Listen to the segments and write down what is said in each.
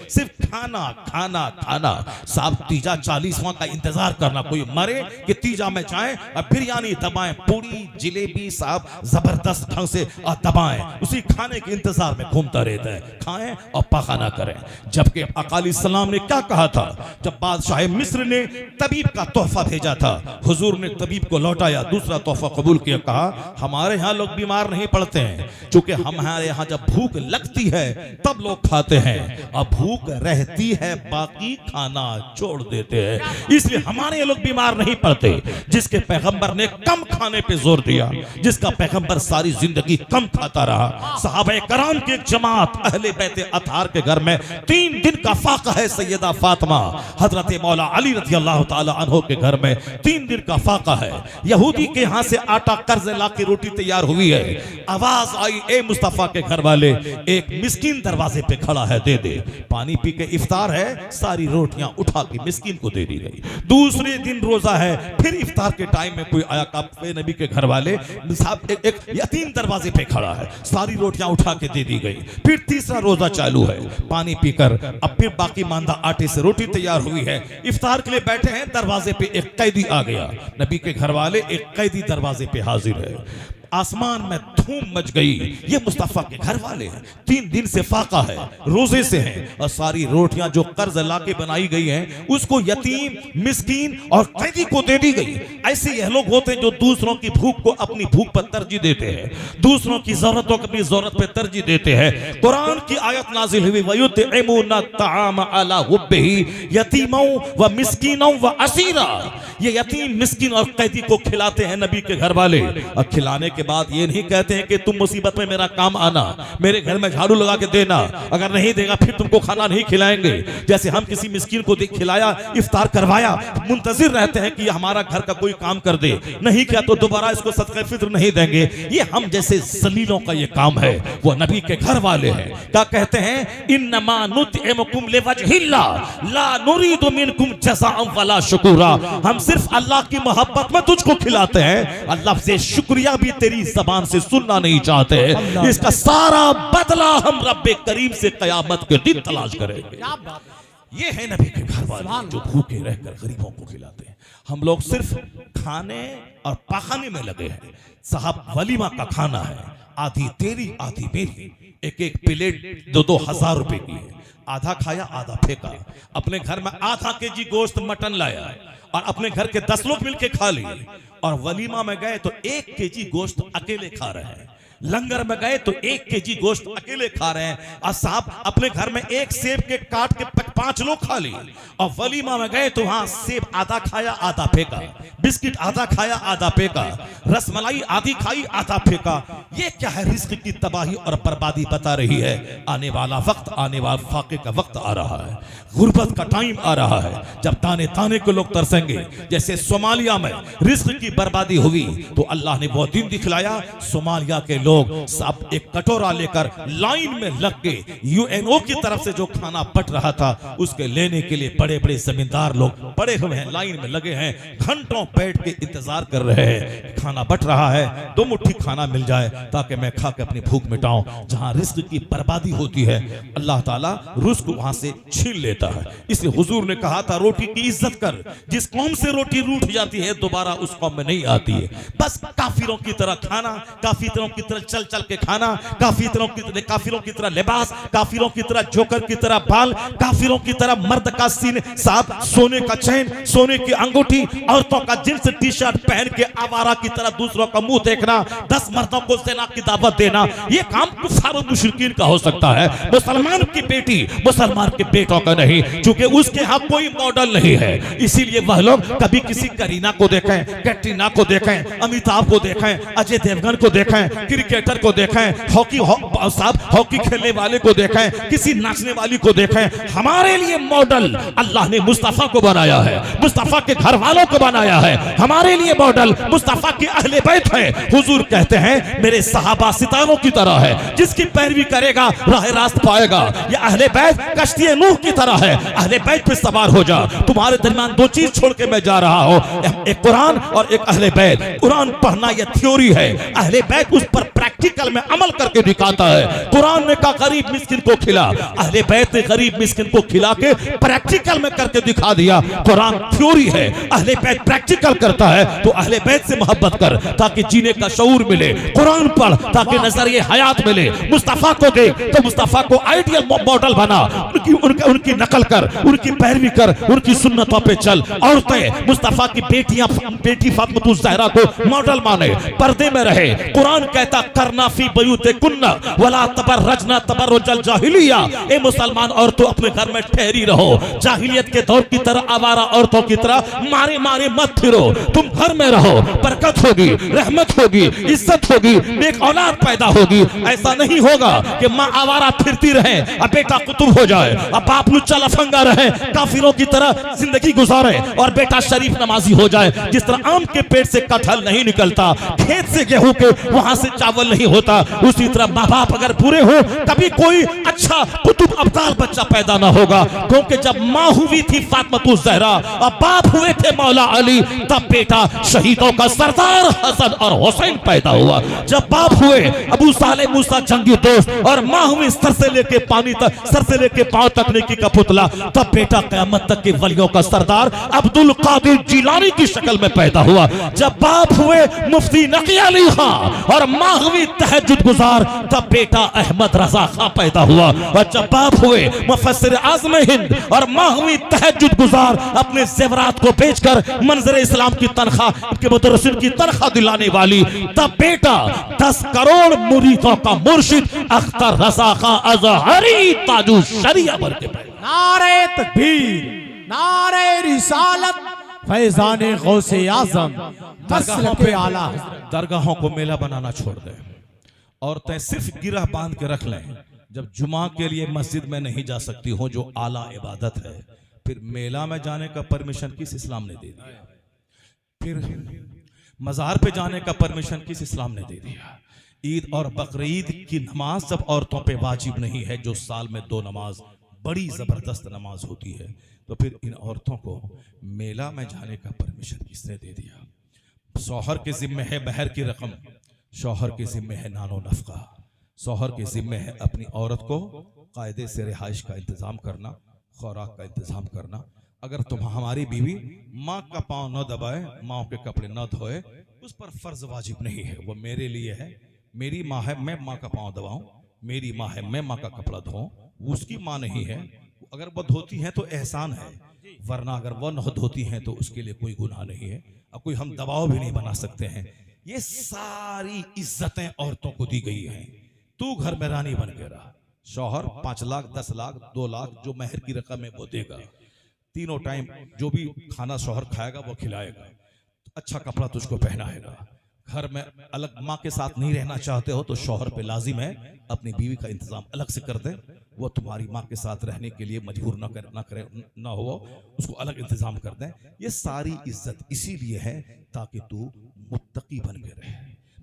सिर्फ खाना खाना खाना। साहब तीजा 40वां का इंतजार करना, कोई मरे कि तीजा में जाए और बिरयानी दबाएं, पूरी जलेबी साहब जबरदस्त ढंग से दबाएं, उसी खाने के इंतजार में घूमता रहता है, खाएं और पखाना करें। जबकि अकाली सलाम ने क्या कहा था, जब बादशाह मिस्र ने तबीब का तोहफा भेजा था, हुजूर ने तबीब को लौटाया, दूसरा तोहफा कबूल किया, कहा हमारे यहाँ लोग बीमार नहीं पड़ते हैं, क्योंकि हमारे यहाँ जब भूख लगती है तब लोग खाते हैं, और भूख रहती है बाकी खाना छोड़ देते हैं, इसलिए हमारे लोग बीमार नहीं पड़ते। जिसके पैगंबर ने कम खाने पे जोर दिया, जिसका पैगंबर सारी जिंदगी कम खाता रहा, सहाबा कराम की एक जमात अहले बैत अतहार के घर में 3 दिन का फाका है। सैयदा फातिमा हजरत मौला अली रज़ी अल्लाह ताला अन्हु के घर में 3 दिन का फाका है। यहूदी के यहाँ से आटा कर्ज ला के रोटी तैयार हुई है, आवाज आई ए मुस्तफा के घर वाले, एक मिस्कीन दरवाजे पे खड़ा है, दे दे। पानी पी के इफ्तार है, सारी रोटियां उठा के मिस्कीन को दे दी गई। दूसरे दिन रोजा है, फिर इफ्तार के टाइम में कोई आया, काफे नबी के घर वाले साहब एक यतीम दरवाजे पे खड़ा है, सारी रोटियां उठा के दे दी गई। फिर तीसरा रोजा चालू है, पानी पीकर अब फिर बाकी मांदा आटे से रोटी तैयार हुई है, इफ्तार के लिए बैठे हैं, दरवाजे पे एक कैदी आ गया। नबी के घर वाले, एक कैदी दरवाजे पे हाजिर है। आसमान में धूम मच गई, ये मुस्तफा के घर वाले हैं, 3 दिन से फाका है, रोजे से हैं, और सारी रोटियां जो कर्ज लाके बनाई गई हैं उसको यतीम, मिस्कीन और कैदी को दे दी गई। ऐसे यह लोग होते हैं जो दूसरों की भूख को अपनी भूख पर तरजीह देते हैं, दूसरों की जरूरतों को अपनी जरूरत पर तरजीह देते हैं। कुरान की आयत नाजिल हुई, वयुतइमूना तआम अला हुब्बिही यतीमों व मिस्कीनों व असीरा, ये यतीम, मिस्कीन और कैदी को खिलाते हैं नबी के घर वाले। और खिलाने के बाद ये नहीं कहते हैं कि तुम मुसीबत में मेरा काम आना, मेरे घर में झाड़ू लगा के देना, अगर नहीं देगा फिर तुमको खाना नहीं खिलाएंगे। जैसे हम किसी मिस्कीन को खिलाया, इफ्तार करवाया, मुंतजिर रहते हैं कि हमारा घर का कोई काम कर दे, नहीं किया तो दोबारा इसको सदका फित्र नहीं देंगे। ये हम जैसे जलीलों का ये काम है, वो नबी के घर वाले हैं। क्या कहते हैं, इन्नमा नुतइमुकुम लिवजहिल्लाह ला नुरीदु मिनकुम जज़ाअन वला शुकुरा, हम सिर्फ अल्लाह की मोहब्बत में तुझको खिलाते हैं, अल्लाह से शुक्रिया भी तेरी जबान से सुनना नहीं चाहते। इसका सारा बदला हम रब्बे करीम से कयामत के दिन तलाश करेंगे। ये है नबी के घर वाले जो भूखे रहकर गरीबों को खिलाते हैं। हम लोग सिर्फ खाने और पकाने में लगे हैं। साहब वलीमा का खाना है, आधी तेरी आधी मेरी, एक एक प्लेट 2-2 हजार रुपए की है, आधा खाया आधा फेंका। अपने घर में आधा केजी गोश्त मटन लाया और अपने घर के 10 लोग मिलके खा लिए, और वलीमा में गए तो 1 केजी गोश्त अकेले खा रहे हैं, लंगर में गए तो 1 केजी गोश्त अकेले खा रहे हैं। और साहब अपने घर में एक सेब के काट के 5 लोग खा लिए, और वलीमा में गए तो वहां सेब आधा खाया आधा फेंका, बिस्किट आधा खाया आधा फेंका, रसमलाई आधी खाई आधा फेंका। ये क्या है, रिस्क की तबाही और बर्बादी बता रही है। आने वाला वक्त, आने वाला फाके का वक्त आ रहा है, गुर्बत का टाइम आ रहा है, जब ताने ताने को लोग तरसेंगे। जैसे सोमालिया में रिस्क की बर्बादी हुई तो अल्लाह ने वो दिन दिखलाया, सोमालिया के लोग सब एक कटोरा लेकर लाइन में लग के यूएनओ की तरफ से जो खाना बट रहा था उसके लेने के लिए बड़े बड़े जमींदार लोग पड़े हुए हैं, लाइन में लगे हैं, घंटों बैठ के इंतजार कर रहे हैं। खाना बट रहा है, 2 मुट्ठी खाना मिल जाए ताकि मैं खा के अपनी भूख मिटाऊं। जहां रिस्क की बर्बादी होती है अल्लाह ताला रिस्क वहां से छीन लेता है। इसलिए हुजूर ने कहा था, रोटी की इज्जत कर, जिस कौम से रोटी रूठ जाती है दोबारा उस कौम में नहीं आती है। बस काफिरों की तरह खाना, काफिरों की तरह चल चल के खाना, काफिरों की तरह लिबास, काफिरों की तरह जोकर की तरह बाल, काफिरों की तरह मर्द का सीने साथ सोने का चैन, सोने की अंगूठी, औरतों का जींस टी शर्ट पहन के आवारा की तरह दूसरों का मुंह देखना, 10 मर्दों को सेना की दावत देना, ये काम कुफार और मुशरिकीन का हो सकता है। मुसलमान की बेटी मुसलमान के बेटों का नहीं, क्योंकि उसके यहाँ कोई मॉडल नहीं है। इसीलिए वह लोग कभी किसी करीना को देखें, कैटरीना को देखें, अमिताभ को देखें, अजय देवगन को देखें, क्रिकेटर को देखें, हॉकी खेलने वाले को देखें, किसी नाचने वाली को देखें। हमारे लिए मॉडल अल्लाह ने मुस्तफा को बनाया है, मुस्तफा के घर वालों को बनाया है। हमारे लिए मॉडल मुस्तफा के अहले बैत है। हुजूर कहते हैं मेरे सहाबा सितारों की तरह है, जिसकी पैरवी करेगा राह रास्त पाएगा। ये अहले बैत कश्ती नूह की तरह है, अहले बैत पे सवार हो जा। तुम्हारे दरमियान 2 चीज छोड़ के मैं जा रहा हूं, एक कुरान और एक अहले बैत। कुरान पढ़ना यह थ्योरी है, अहले बैत उस पर प्रैक्टिकल में अमल करके दिखाता है। कुरान ने कहा गरीब मिस्किन को खिला, अहले बैत ने गरीब मिस्किन को खिला के प्रैक्टिकल में करके दिखा दिया। कुरान थ्योरी है, अहले बैत प्रैक्टिकल करता है। तो अहले बैत से मोहब्बत कर ताकि जीने का शऊर मिले, कुरान पढ़ ताकि नजरिए हयात मिले, मुस्तफा को देख तो मुस्तफा को आइडियल मॉडल बना, उनकी नकल कर, उनकी पैरवी कर, उनकी सुन्नतों पे चल। औरतें मुस्तफा की बेटी फातिमा ज़हरा को मॉडल माने, पर्दे में रहे। कुरान कहता करना फी बयूते कुन्ना वला तबर्रजना तबर्रुजल जाहिलिया, ए मुसलमान औरतों अपने घर में ठहरी रहो, जाहिलियत के दौर की तरह आवारा औरतों की तरह मारे मारे मत फिरो, तुम घर में रहो, बरकत होगी, रहमत होगी, इज्जत होगी, नेक औलाद पैदा होगी। ऐसा नहीं होगा कि माँ आवारा फिरती रहे और बेटा कुतुब हो जाए, अब बाप लुच्चा लफंगा रहे, काफिरों की तरह जिंदगी गुजारे और बेटा शरीफ नमाजी हो जाए। जिस तरह आम के पेट से कटहल नहीं निकलता, खेत से गेहूं के वहां से चावल नहीं होता, उसी तरह माँ बाप अगर बुरे हो कभी कोई अच्छा कुतुब अब्दाल बच्चा पैदा ना होगा। क्योंकि जब माँ हुई थी फातिमा ज़हरा और बाप हुए थे मौला अली, तब बेटा शहीदों का सरदार हसन और हुसैन पैदा हुआ। जब बाप हुए अबू सालेह मूसा जंगी दोस्त और माँ हुई सर से लेके पानी तक, सर से लेके पांव तक नेकी का पुतला, तब बेटा क़यामत तक के वलियों का सरदार अब्दुल कादिर जिलानी की शक्ल में पैदा हुआ। जब बाप हुए मुफ्ती नकी अली खां और माँ हुई तहज्जुद गुजार, तब बेटा अहमद रजा खां पैदा हुआ। और जब बाप हुए मुफस्सिर आज़म हिंद और माँ हुई तहज्जुद गुजार, अपने ज़ेवरात को बेचकर मंजर इस्लाम की तनख्वाह के मुदर्रिसिन की तनख्वाह दिलाने वाली, तब बेटा 10 करोड़ मुरीदों का मुर्शिद अख्तर रजा खां अज़हरी ताजु शरिया बन के पैदा। नारे तकबीर, नारे रिसालत, फैज़ाने गौसे आज़म, दरगाहों पे आला, दरगाहों को मेला बनाना छोड़ दे। औरतें सिर्फ गिरह बांध के रख लें, जब जुमा के लिए मस्जिद में नहीं जा सकती हो जो आला इबादत है, फिर मेला में जाने का परमिशन किस इस्लाम ने दे दिया? फिर मज़ार पे जाने का परमिशन किस इस्लाम ने दे दिया? ईद और बकरीद की नमाज जब औरतों पे वाजिब नहीं है, जो साल में 2 नमाज बड़ी जबरदस्त नमाज होती है, तो फिर इन औरतों को मेला में जाने का परमिशन किसने दे दिया? शौहर के जिम्मे है महर की रकम, शौहर के जिम्मे है नानो नफका, शौहर के जिम्मे है अपनी औरत को कायदे से रिहाइश का इंतजाम करना, खुराक का इंतजाम करना। अगर तुम हमारी बीवी माँ का पाँव न दबाए, माँ के कपड़े न धोए, उस पर फर्ज वाजिब नहीं है। वो मेरे लिए है, मेरी माँ है, मैं माँ का पाँव दबाऊं, मेरी माँ है, मैं माँ का कपड़ा धोऊं, उसकी माँ नहीं है। अगर वो धोती हैं तो एहसान है, वरना अगर वो न धोती हैं तो उसके लिए कोई गुनाह नहीं है। अब कोई हम दबाव भी नहीं बना सकते हैं। ये सारी इज्जतें औरतों को दी गई हैं। तू घर में रानी बन के रहा, शौहर 5 लाख 10 लाख 2 लाख जो महर की रकम है वो देगा, तीनों टाइम जो भी खाना शौहर खाएगा वो खिलाएगा, अच्छा कपड़ा तुझको पहनाएगा। घर में अलग माँ के साथ नहीं रहना चाहते हो तो शौहर पे लाजिम है अपनी बीवी का इंतजाम अलग से कर दे, वो तुम्हारी माँ के साथ रहने के लिए मजबूर ना हो, उसको अलग इंतजाम कर दें। ये सारी इज्जत इसीलिए है ताकि तू मुत्तकी बन के रहे,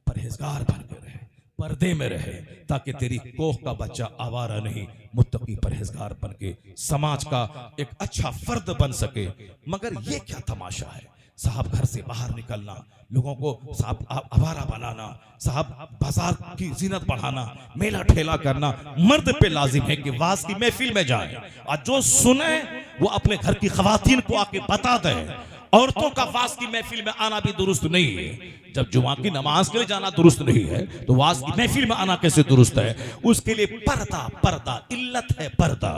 परहेजगार बन के रहे, पर्दे में रहे, ताकि तेरी कोख का बच्चा आवारा नहीं, मुत्तकी परहेजगार बन के समाज का एक अच्छा फर्द बन सके। मगर ये क्या तमाशा है साहब, घर से बाहर निकलना, लोगों को साहब आवारा बनाना, साहब बाजार की जीनत बढ़ाना, मेला ठेला करना। मर्द पे लाजिम है कि वाज की महफिल में जाए और जो सुने वो अपने घर की खवातीन को आके बता दे। औरतों का वाज की महफिल में आना भी दुरुस्त नहीं है। जब जुमा की नमाज के लिए जाना दुरुस्त नहीं है तो वाज की महफिल में आना कैसे दुरुस्त है? उसके लिए पर्दा, पर्दा इल्लत है, पर्दा,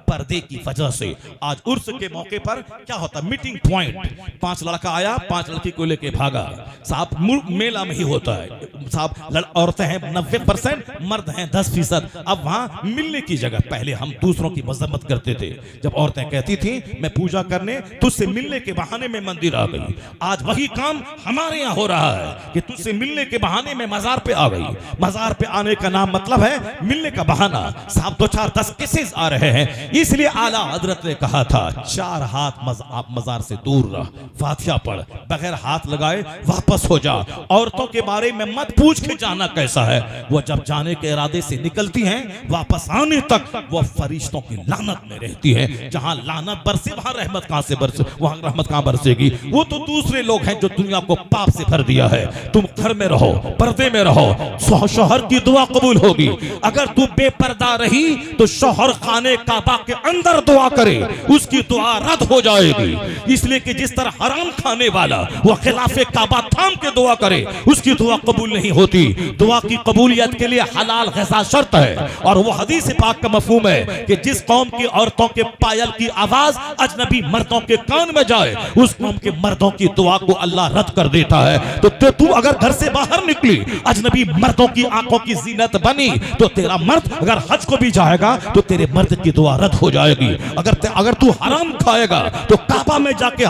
पर्दे की वजह से आज उर्स के मौके पर क्या होता, मीटिंग पॉइंट, 5 लड़का आया 5 लड़की को लेके भागा। साहब मेला में ही होता है साहब, औरतें हैं 90%, मर्द हैं 10%। अब वहां मिलने की जगह पहले हम दूसरों की मजम्मत करते थे। जब औरतें कहती थी मैं पूजा करने तुझसे मिलने के बहाने में मंदिर आ गई, आज वही काम हमारे यहाँ हो रहा है कि तुझसे मिलने के बहाने में मजार पे आ गई। मजार पे आने का नाम मतलब है मिलने का बहाना। साहब 2 4 10 केसेस आ रहे हैं, इसलिए आला हजरत ने कहा था 4 हाथ मजार से दूर रह, फातिहा पढ़, बगैर हाथ लगाए वापस हो जा। औरतों के बारे में मत पूछ के जाना कैसा है, वो जब जाने के इरादे से निकलती हैं वापस आने तक वो फरिश्तों की लानत में रहती है। जहां लानत बरसे वहां रहमत कहां से बरसे, वहां रहमत कहां बरसेगी। देगी। वो तो दूसरे लोग हैं जो दुनिया को पाप से भर दिया है। तुम घर में रहो, पर्दे में रहो, शौहर की दुआ कबूल होगी। अगर तू बेपर्दा रही तो शौहर खाने काबा के अंदर दुआ करे, उसकी दुआ रद्द हो जाएगी। इसलिए कि जिस तरह हराम खाने वाला वह खिलाफे काबा थाम के दुआ करे, उसकी दुआ कबूल नहीं होती। दुआ की कबूलियत के लिए हलाल ग़िज़ा शर्त है। और वो हदीस पाक का मफ़हूम है कि जिस कौम की औरतों के पायल की आवाज अजनबी मर्दों के कान में जाए, उस कौम के मर्दों की दुआ को अल्लाह रद्द कर देता है। तो तू अगर घर से बाहर निकली, अजनबी मर्दों की आंखों की जीनत बनी, तो तेरा मर्द अगर हज को भी जाएगा तो तेरे मर्द की दुआ रद्द हो जाएगी। अगर तू हराम खाएगा तो काबा में जाके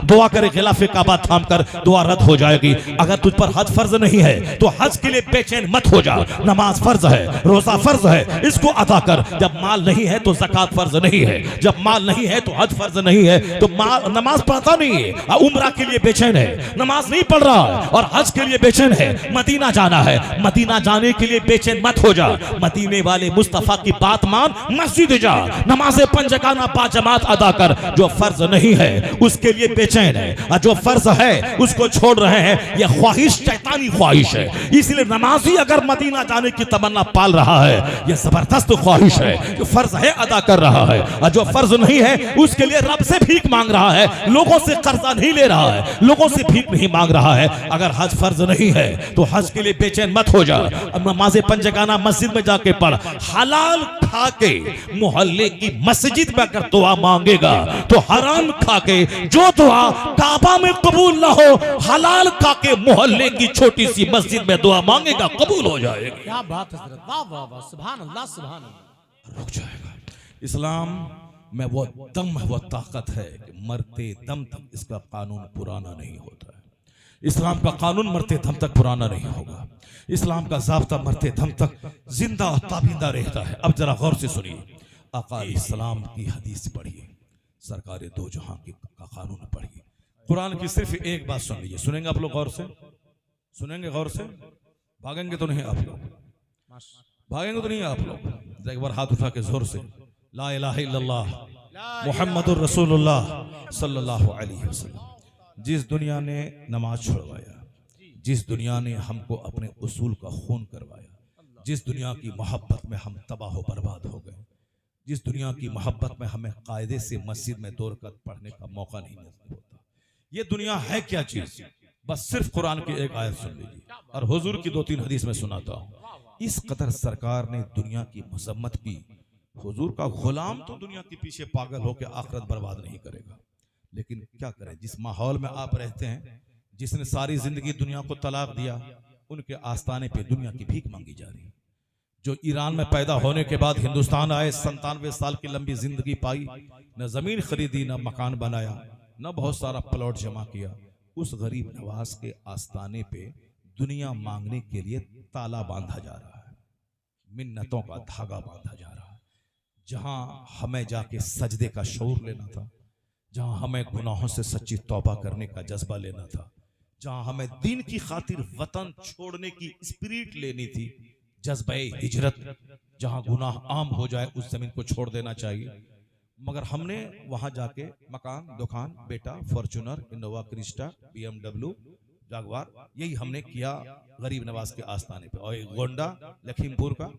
दुआ करे, खिलाफे काबा थाम कर दुआ रद्द हो जाएगी। अगर तुझ पर हज फर्ज नहीं है तो हज के लिए बेचैन मत हो जा। नमाज फर्ज है, रोजा फर्ज है, इसको अदा कर। जब माल नहीं है तो ज़कात फर्ज नहीं है, जब माल नहीं है तो हज फर्ज नहीं है, तो नमाज पढ़ता नहीं है, उम्रा के लिए बेचैन है, नमाज नहीं पढ़ रहा है और हज के लिए बेचैन है, मदीना जाना है, मदीना जाने के लिए बेचैन मत हो जा। मदीने वाले मुस्तफा की बात मान, मस्जिद जा, नमाज़ें पंजगाना बाजमात अदा कर। जो फर्ज नहीं है उसके लिए बेचैन है, और जो फर्ज है उसको छोड़ रहे हैं। यह ख्वाहिश शैतानी ख्वाहिश है। इसलिए नमाजी अगर मदीना जाने की तमन्ना पाल रहा है, यह जबरदस्त ख्वाहिश है। जो फर्ज है अदा कर रहा है, और जो फर्ज नहीं है उसके लिए रब से भीख मांग रहा है, लोगों से कर्जा नहीं ले रहा है, लोगों से भीख नहीं मांग रहा है। अगर हज फर्ज नहीं है तो हज के लिए बेचैन मत हो जा। नमाज़े पंजगाना मस्जिद में जाके पढ़। हलाल खा के मोहल्ले की मस्जिद में अगर दुआ मांगेगा तो हराम खा के जो दुआ काबा में कबूल ना हो, हलाल खा के मोहल्ले की छोटी सी मस्जिद में दुआ मांगेगा, कबूल हो जाएगी। क्या बात है हज़रत, वाह वाह वाह, सुभान अल्लाह सुभान अल्लाह। रुक जाएगा। इस्लाम में वो दम है, वो ताकत है कि मरते दम तक इसका कानून पुराना नहीं होता है। इस्लाम का कानून मरते दम तक पुराना नहीं होगा। इस्लाम का ज़ाब्ता मरते दम तक जिंदा और ताबिंदा रहता है। अब जरा गौर से सुनिए, आका इस्लाम की हदीस पढ़िए, सरकार दो जहां का कानून पढ़िए। कुरान की सिर्फ एक बात सुन लीजिए। सुनेंगे आप लोग गौर से? सुनेंगे गौर से? भागेंगे तो नहीं आप लोग? भागेंगे तो नहीं आप लोग? एक बार हाथ उठा के जोर से ला इलाहा इल्लल्लाह मुहम्मदुर रसूलुल्लाह सल्लल्लाहु अलैहि वसल्लम। जिस दुनिया ने नमाज छुड़वाया, जिस दुनिया ने हमको अपने उसूल का खून करवाया, जिस दुनिया की मोहब्बत में हम तबाह बर्बाद हो गए, जिस दुनिया की मोहब्बत में हमें कायदे से मस्जिद में 2 रकात पढ़ने का मौका नहीं मिलता होता, ये दुनिया है क्या चीज? बस सिर्फ कुरान की एक आयत सुन लीजिए और हुजूर की 2-3 हदीस में सुनाता हूँ। इस कदर सरकार ने दुनिया की मजम्मत की। हुजूर का गुलाम तो दुनिया के पीछे पागल होकर आखिरत बर्बाद नहीं करेगा, लेकिन क्या करें, जिस माहौल में आप रहते हैं, जिसने सारी जिंदगी दुनिया को तलाक दिया, उनके आस्थाने पे दुनिया की भीख मांगी जा रही है। जो ईरान में पैदा होने के बाद हिंदुस्तान आए, 97 साल की लंबी जिंदगी पाई, न जमीन खरीदी, न मकान बनाया, न बहुत सारा प्लॉट जमा किया, उस गरीब नवाज के आस्थाने पे दुनिया मांगने के लिए ताला बांधा जा रहा है, मिन्नतों का धागा बांधा जा रहा है। जहां हमें जाके सजदे का शऊर लेना था, जहां हमें गुनाहों से सच्ची तौबा करने का जज्बा लेना था, जहां हमें दीन की खातिर वतन छोड़ने की स्पिरिट लेनी थी, जज्बे हिजरत, जहां गुनाह आम हो जाए उस जमीन को छोड़ देना चाहिए, मगर हमने वहां जाके मकान, दुकान, बेटा, फॉर्च्यूनर, इनोवा क्रिस्टा, BMW, जागवार, यही हमने किया गरीब नवाज के आस्थाने पे। और गोंडा लखीमपुर का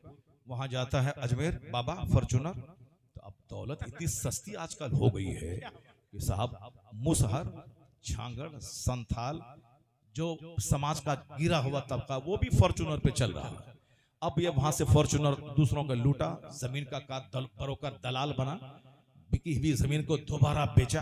वहां जाता है अजमेर बाबा फॉर्च्यूनर। तो अब दौलत इतनी सस्ती आजकल हो गई है कि साहब मुसहर, छांगड़, संथाल, जो समाज का गिरा हुआ तबका, वो भी फॉर्च्यूनर पे चल रहा है। अब ये वहां से फॉर्च्यूनर दूसरों का लूटा, जमीन का बरोकर दलाल बना, बिकी हुई जमीन को दोबारा बेचा,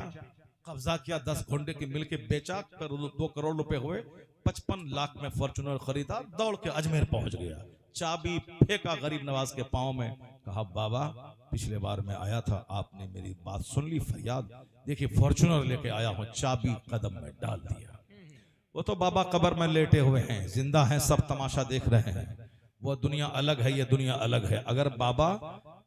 कब्जा किया, 10 घंटे की मिल के बेचा, 2 करोड़ रुपए हुए, 55 लाख में फॉर्च्यूनर खरीदा, दौड़ के अजमेर पहुंच गया, चाबी फेंका गरीब नवाज के पांव में, कहा बाबा पिछले बार मैं आया था, आपने मेरी बात सुन ली, फरियाद, देखिए फॉर्च्यूनर लेके आया हूं, चाबी कदम में डाल दिया। वो तो बाबा कब्र में लेटे हुए हैं, जिंदा हैं, सब तमाशा देख रहे हैं। वो दुनिया अलग है, ये दुनिया अलग है। अगर बाबा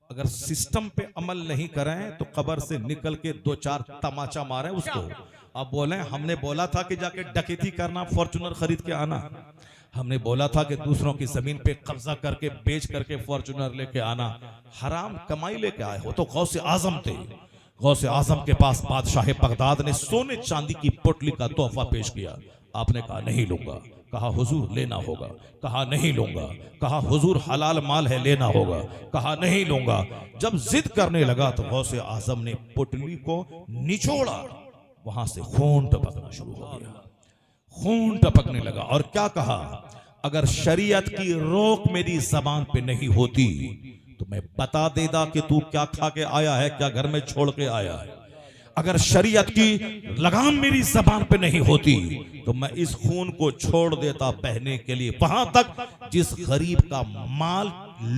अगर सिस्टम पे अमल नहीं करें तो कब्र से निकल के 2-4 तमाचा मारे उसको। अब बोले हमने बोला था कि जाके डकैती करना, फॉर्च्यूनर खरीद के आना, हमने बोला था कि दूसरों की जमीन पे कब्जा करके बेच करके फॉर्च्यूनर लेके आना, हराम कमाई लेके आए हो। तो गौसे आजम थे, गौसे आजम के पास बादशाह बगदाद ने सोने चांदी की पोटली का तोहफा पेश किया। आपने कहा नहीं लूंगा। कहा हुजूर लेना होगा। कहा नहीं लूंगा। कहा हुजूर हलाल माल है लेना होगा। कहा नहीं लूंगा। जब जिद करने लगा तो गौसे आजम ने पोटली को निचोड़ा, वहां से खून टपकना शुरू हो गया। खून टपकने लगा और क्या कहा, अगर शरीयत की रोक मेरी जबान पे नहीं होती तो मैं बता देता कि तू क्या खा के आया है, क्या घर में छोड़ के आया है। अगर शरीयत की लगाम मेरी जबान पे नहीं होती तो मैं इस खून को छोड़ देता बहने के लिए, वहां तक जिस गरीब का माल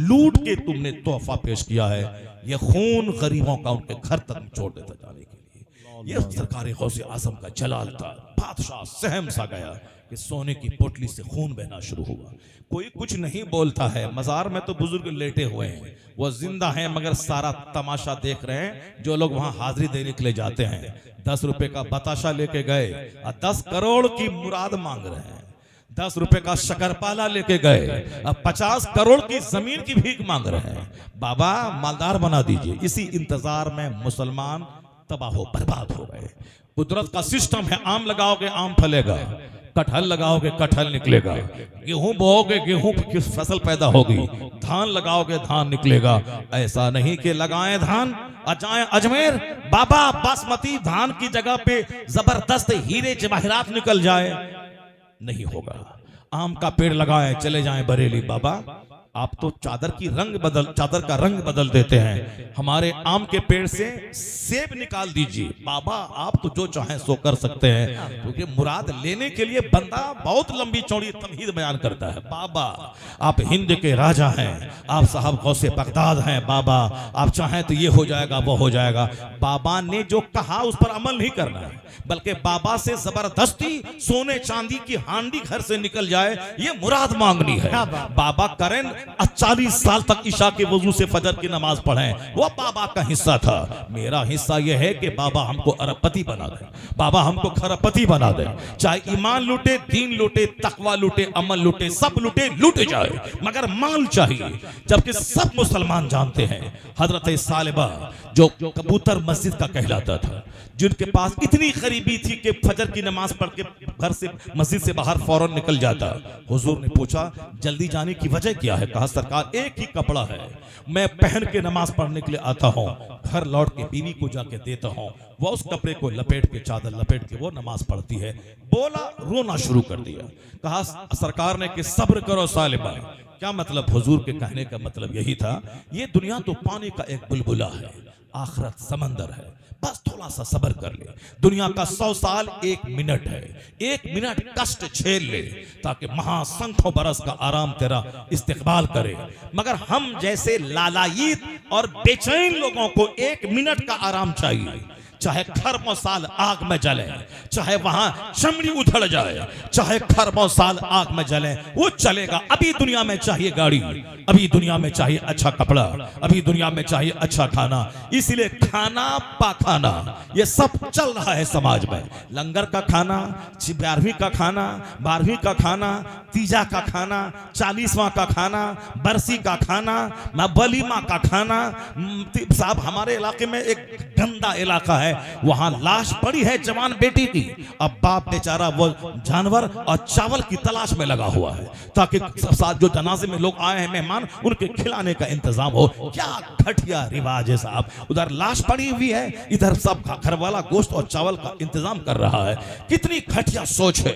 लूट के तुमने तोहफा पेश किया है, यह खून गरीबों का उनके घर तक छोड़ देता जाने के लिए। यह सरकार गौसे आजम का जलाल था। बादशाह सहम सा गया कि सोने की पोटली से खून बहना शुरू हुआ। कोई कुछ नहीं बोलता है। मजार में तो बुजुर्ग लेटे हुए हैं, वो जिंदा हैं मगर सारा तमाशा देख रहे हैं। जो लोग वहां हाजिरी देने के लिए जाते हैं, 10 रुपए का बताशा लेके गए और 10 करोड़ की मुराद मांग रहे हैं। 10 रुपए का शकरपाला लेके गए, अब 50 करोड़ की जमीन की भीख मांग रहे हैं। बाबा मालदार बना दीजिए। इसी इंतजार में मुसलमान तबाह हो बर्बाद हो गए। कुदरत का सिस्टम है, आम लगाओगे आम फलेगा, कटहल लगाओगे कटहल निकलेगा, गेहूं बोओगे गेहूं की फसल पैदा होगी, धान लगाओगे धान निकलेगा। ऐसा नहीं कि लगाएं धान जाए अजमेर, बाबा बासमती धान की जगह पे जबरदस्त हीरे जवाहरात निकल जाए, नहीं होगा। आम का पेड़ लगाए चले जाएं बरेली, बाबा आप तो चादर का रंग बदल देते हैं। हमारे आम के पेड़ से सेब निकाल दीजिए। बाबा आप तो जो चाहें सो कर सकते हैं, क्योंकि मुराद लेने के लिए बंदा बहुत लंबी चौड़ी तमहीद बयान करता है। बाबा आप हिंद के राजा हैं, आप साहब गौसे बगदाद हैं। बाबा आप चाहें तो ये हो जाएगा वो हो जाएगा। बाबा ने जो कहा उस पर अमल नहीं करना है, बल्कि बाबा से जबरदस्ती सोने चांदी की हांडी घर से निकल जाए, ये मुराद मांगनी है। बाबा करें 40 साल तक ईशा के वजू से फजर की नमाज पढ़ें, वो बाबा का हिस्सा था। मेरा हिस्सा यह है कि बाबा हमको अरबपति बना दे, बाबा हमको खरबपति बना दे। चाहे ईमान लूटे, दीन लूटे, तकवा लूटे, अमल लूटे, सब लूटे, लूटे जाए, मगर माल चाहिए। जबकि सब मुसलमान जानते हैं हजरत सालिबा जो कबूतर मस्जिद का कहलाता था, जिनके पास इतनी गरीबी थी कि फजर की नमाज पढ़ के घर से मस्जिद से बाहर फौरन निकल जाता। हुजूर ने पूछा जल्दी जाने की वजह क्या है? कहा सरकार एक ही कपड़ा है, मैं पहन के नमाज पढ़ने के लिए आता हूँ, घर लौट के बीवी को जाके देता हूँ, वो उस कपड़े को लपेट के, चादर लपेट के वो नमाज पढ़ती है। बोला, रोना शुरू कर दिया। कहा सरकार ने कि सब्र करो सालिबा। क्या मतलब? हुजूर के कहने का मतलब यही था, ये दुनिया तो पानी का एक बुलबुला है, आखिरत समंदर है, बस थोड़ा सा सब्र कर ले। दुनिया का 100 साल 1 मिनट है, 1 मिनट कष्ट झेल ले ताकि महासंख्यों बरस का आराम तेरा इस्तेकबाल करे। मगर हम जैसे लालायित और बेचैन लोगों को 1 मिनट का आराम चाहिए। चाहे खरबों साल आग में जले, चाहे वहां चमड़ी उधड़ जाए, चाहे खरबों साल आग में जले, वो चलेगा। अभी दुनिया में चाहिए गाड़ी, अभी दुनिया में चाहिए अच्छा कपड़ा, अभी दुनिया में चाहिए अच्छा खाना। इसलिए खाना पाखाना ये सब चल रहा है समाज में। लंगर का खाना, 11वीं का खाना, 12वीं का खाना, तीजा का खाना, 40वां का खाना, बरसी का खाना, वलीमा का खाना। साहब हमारे इलाके में एक गंदा इलाका है, वहां लाश पड़ी है जवान बेटी की। अब बाप बेचारा वो जानवर और चावल की तलाश में लगा हुआ है ताकि साथ जो जनाजे में लोग आए हैं मेहमान, उनके खिलाने का इंतजाम हो। क्या घटिया रिवाज है साहब। उधर लाश पड़ी हुई है, इधर सब घर वाला गोश्त और चावल का इंतजाम कर रहा है। कितनी घटिया सोच है।